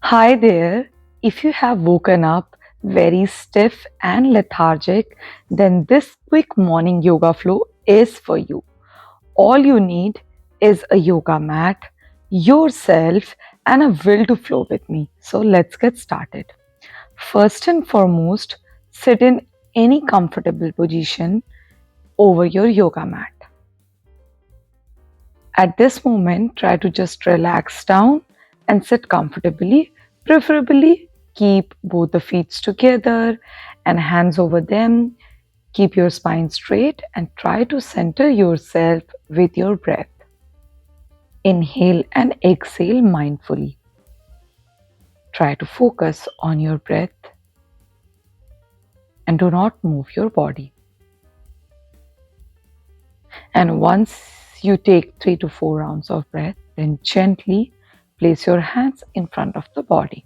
Hi there. If you have woken up very stiff and lethargic, then this quick morning yoga flow is for you. All you need is a yoga mat, yourself, and a will to flow with me. So let's get started. First and foremost, sit in any comfortable position over your yoga mat. At this moment, try to just relax down and sit comfortably. Preferably, keep both the feet together and hands over them. Keep your spine straight and try to center yourself with your breath. Inhale and exhale mindfully. Try to focus on your breath and do not move your body. And once you take 3 to 4 rounds of breath, then gently place your hands in front of the body.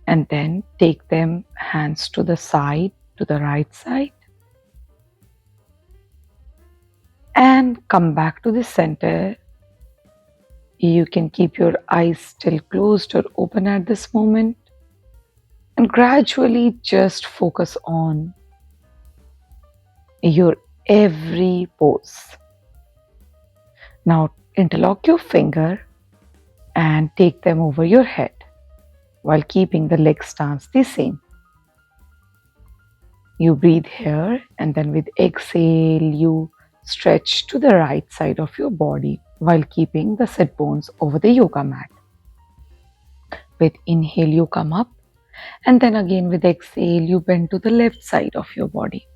And then take them hands to the side, to the right side, and come back to the center. You can keep your eyes still closed or open at this moment and gradually just focus on your every pose. Now interlock your finger and take them over your head while keeping the leg stance the same. You breathe here and then with exhale you stretch to the right side of your body while keeping the sit bones over the yoga mat. With inhale you come up and then again with exhale you bend to the left side of your body.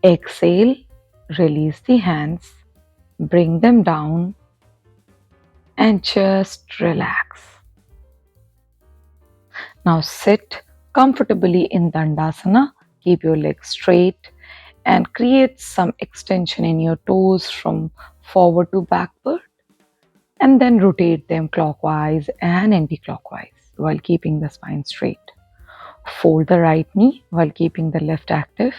Exhale, release the hands, bring them down and just relax. Now sit comfortably in Dandasana. Keep your legs straight and create some extension in your toes from forward to backward, and then rotate them clockwise and anti-clockwise while keeping the spine straight. Fold the right knee while keeping the left active.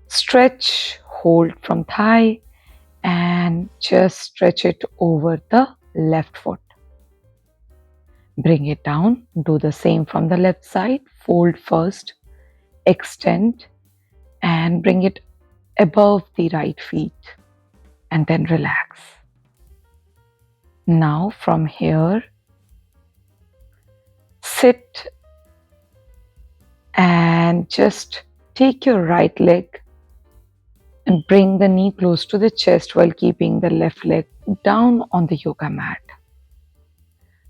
Stretch, hold from thigh and just stretch it over the left foot. Bring it down. Do the same from the left side. Fold first, extend and bring it above the right feet and then relax. Now from here, sit and just take your right leg and bring the knee close to the chest while keeping the left leg down on the yoga mat.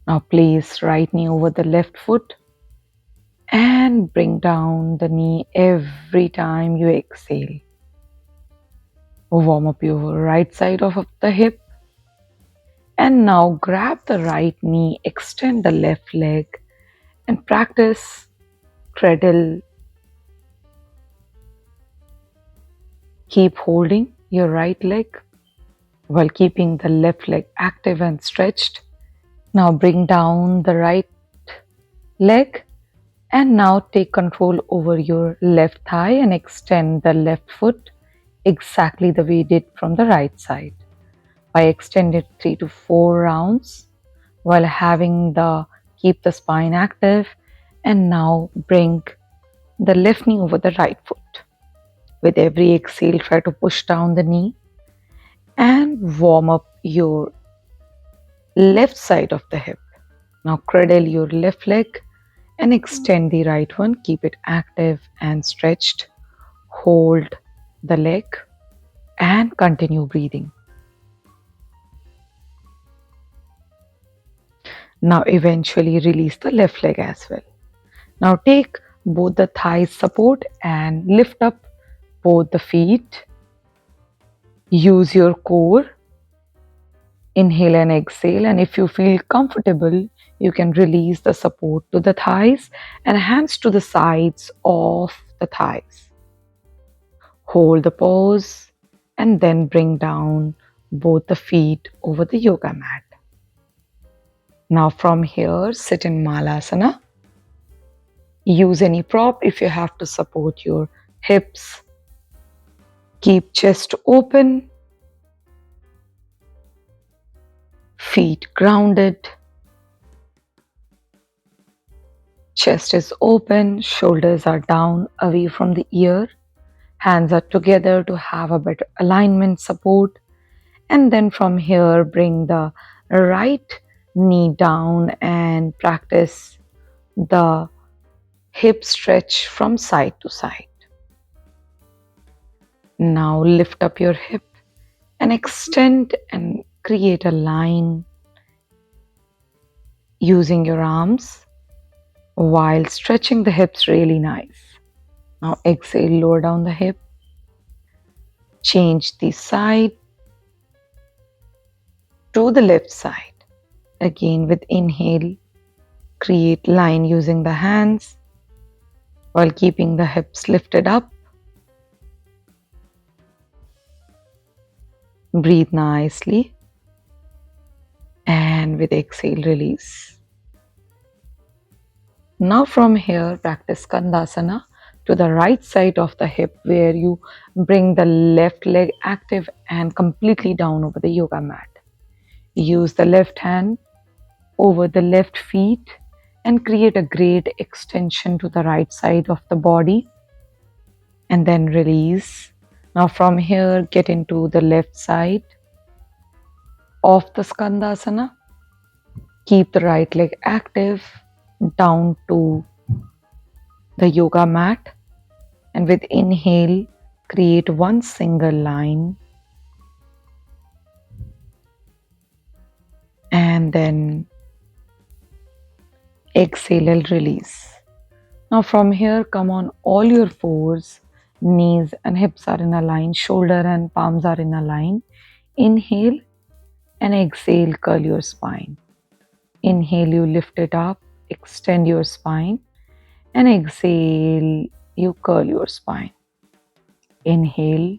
Now place right knee over the left foot and bring down the knee every time you exhale. Warm up your right side of the hip. And now grab the right knee, extend the left leg and practice cradle. Keep holding your right leg while keeping the left leg active and stretched. Now bring down the right leg and now take control over your left thigh and extend the left foot exactly the way you did from the right side. By extended 3 to 4 rounds while having the keep the spine active, and now bring the left knee over the right foot. With every exhale, try to push down the knee and warm up your left side of the hip. Now cradle your left leg and extend the right one. Keep it active and stretched. Hold the leg and continue breathing. Now eventually release the left leg as well. Now take both the thighs support and lift up both the feet. Use your core. Inhale and exhale, and if you feel comfortable, you can release the support to the thighs and hands to the sides of the thighs. Hold the pose and then bring down both the feet over the yoga mat. Now from here, sit in Malasana. Use any prop if you have to support your hips. Keep chest open. Feet grounded. Chest is open, shoulders are down away from the ear, hands are together to have a better alignment support. And then from here, bring the right knee down and practice the hip stretch from side to side. Now lift up your hip and extend and create a line using your arms while stretching the hips really nice. Now exhale, lower down the hip, change the side to the left side. Again with inhale, create line using the hands while keeping the hips lifted up. Breathe nicely and with exhale release. Now from here practice Skandasana to the right side of the hip where you bring the left leg active and completely down over the yoga mat. Use the left hand over the left feet and create a great extension to the right side of the body and then release. Now from here get into the left side of the Skandasana. Keep the right leg active down to the yoga mat and with inhale create one single line and then exhale and release. Now from here come on all your fours, knees and hips are in a line, shoulder and palms are in a line. Inhale and exhale, curl your spine. Inhale, you lift it up, extend your spine and exhale, you curl your spine. Inhale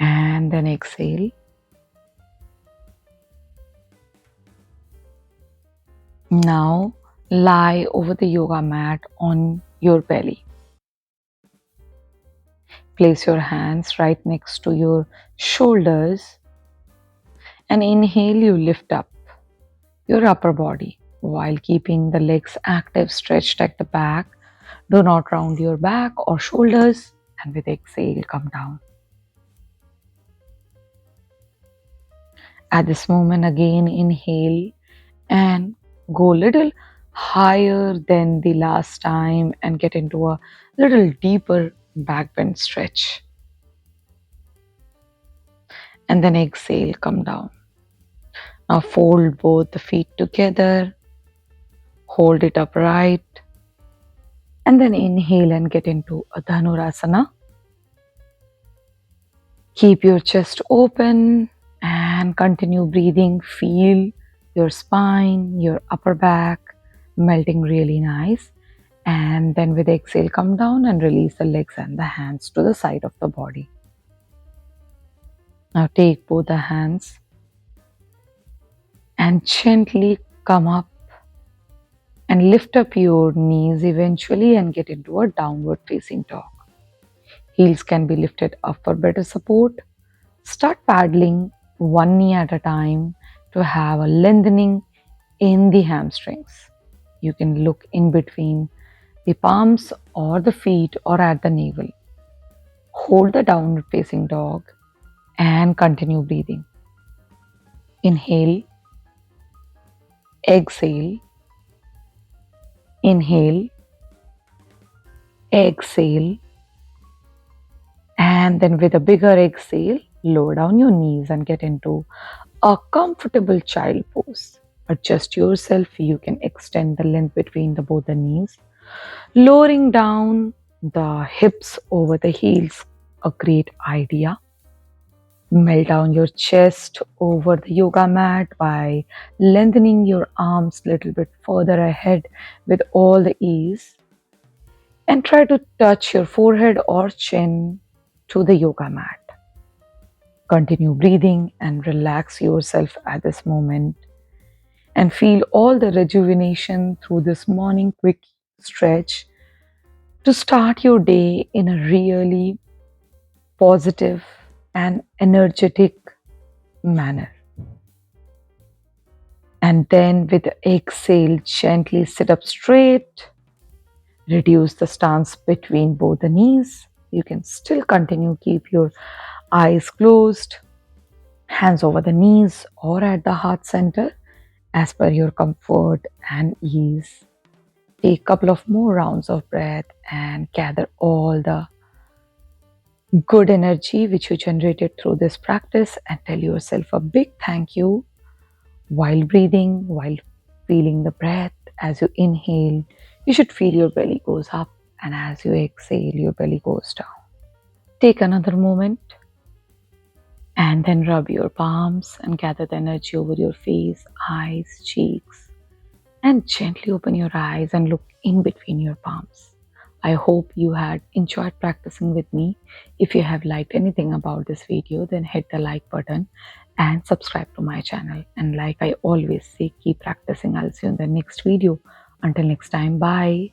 and then exhale. Now lie over the yoga mat on your belly. Place your hands right next to your shoulders and inhale, you lift up your upper body while keeping the legs active, stretched at the back. Do not round your back or shoulders and with exhale come down. At this moment again inhale and go little higher than the last time and get into a little deeper back bend stretch. And then exhale, come down. Now fold both the feet together, hold it upright, and then inhale and get into a Dhanurasana. Keep your chest open and continue breathing. Feel your spine, your upper back melting really nice. And then with exhale, come down and release the legs and the hands to the side of the body. Now take both the hands and gently come up and lift up your knees eventually and get into a downward facing dog. Heels can be lifted up for better support. Start paddling one knee at a time to have a lengthening in the hamstrings. You can look in between the palms or the feet or at the navel. Hold the downward facing dog and continue breathing. Inhale, exhale, inhale, exhale, and then with a bigger exhale, lower down your knees and get into a comfortable child pose. Adjust yourself, you can extend the length between both the knees, lowering down the hips over the heels, a great idea. Melt down your chest over the yoga mat by lengthening your arms a little bit further ahead with all the ease. And try to touch your forehead or chin to the yoga mat. Continue breathing and relax yourself at this moment. And feel all the rejuvenation through this morning quick stretch to start your day in a really positive and energetic manner. And then with the exhale, gently sit up straight. Reduce the stance between both the knees. You can still continue, keep your eyes closed, hands over the knees or at the heart center as per your comfort and ease. Take a couple of more rounds of breath and gather all the good energy which you generated through this practice and tell yourself a big thank you while breathing, while feeling the breath. As you inhale, you should feel your belly goes up, and as you exhale, your belly goes down. Take another moment and then rub your palms and gather the energy over your face, eyes, cheeks, and gently open your eyes and look in between your palms. I hope you had enjoyed practicing with me. If you have liked anything about this video, then hit the like button and subscribe to my channel. And like I always say, keep practicing. I'll see you in the next video. Until next time, bye.